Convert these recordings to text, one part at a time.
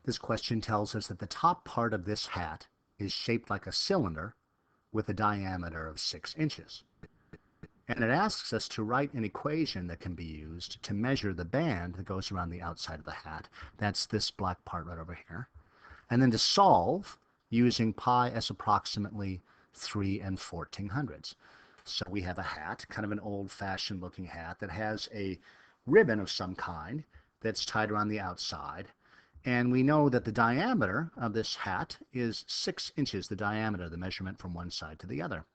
This question tells us that the top part of this hat is shaped like a cylinder with a diameter of 6 inches. And it asks us to write an equation that can be used to measure the band that goes around the outside of the hat. That's this black part right over here. And then to solve using pi as approximately 3 1400ths. So we have a hat, kind of an old-fashioned looking hat that has a ribbon of some kind that's tied around the outside. And we know that the diameter of this hat is 6 inches, the diameter, the measurement from one side to the other.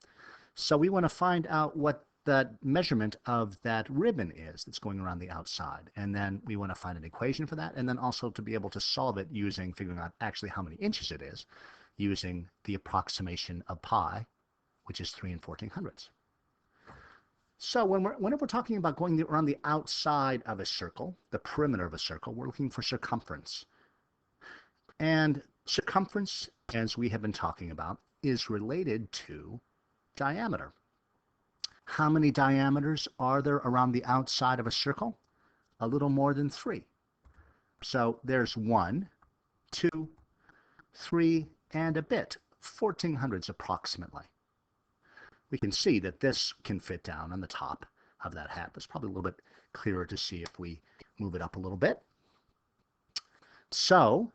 So we want to find out what the measurement of that ribbon is that's going around the outside. And then we want to find an equation for that, and then also to be able to solve it using figuring out actually how many inches it is, using the approximation of pi, which is 3 1400ths. So whenever we're talking about going around the outside of a circle, the perimeter of a circle, we're looking for circumference. And circumference, as we have been talking about, is related to diameter. How many diameters are there around the outside of a circle? A little more than 3. So there's 1, 2, 3, and a bit, 1400ths approximately. We can see that this can fit down on the top of that hat. It's probably a little bit clearer to see if we move it up a little bit. So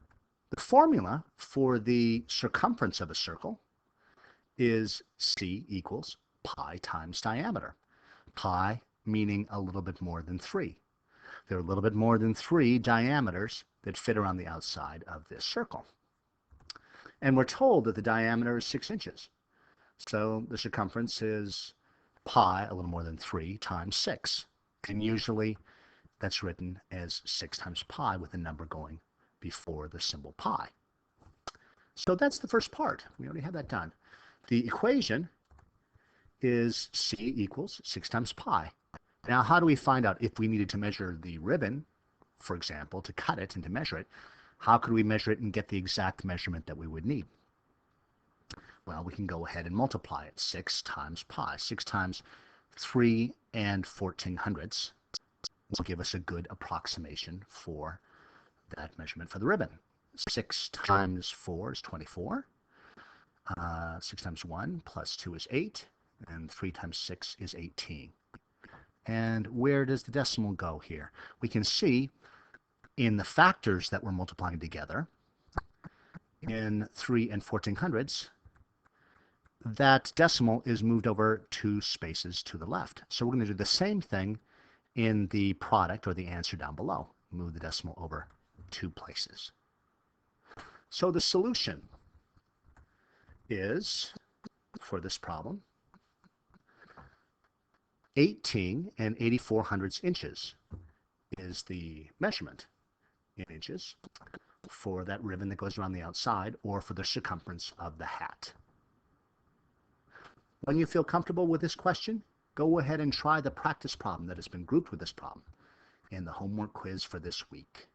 the formula for the circumference of a circle is C equals pi times diameter. Pi meaning a little bit more than 3. There are a little bit more than 3 diameters that fit around the outside of this circle. And we're told that the diameter is 6 inches. So the circumference is pi, a little more than 3, times 6. And usually that's written as 6 times pi with a number going before the symbol pi. So that's the first part. We already have that done. The equation is C equals 6 times pi. Now, how do we find out if we needed to measure the ribbon, for example, to cut it and to measure it? How could we measure it and get the exact measurement that we would need? Well, we can go ahead and multiply it. 6 times pi. 6 times 3 1400ths will give us a good approximation for that measurement for the ribbon. 6 times 4 is 24. 6 times 1 plus 2 is 8. And 3 times 6 is 18. And where does the decimal go here? We can see in the factors that we're multiplying together, in 3 1400ths, that decimal is moved over 2 spaces to the left. So we're going to do the same thing in the product or the answer down below. Move the decimal over 2 places. So the solution is, for this problem, 18 8400ths inches is the measurement in inches for that ribbon that goes around the outside, or for the circumference of the hat. When you feel comfortable with this question, go ahead and try the practice problem that has been grouped with this problem in the homework quiz for this week.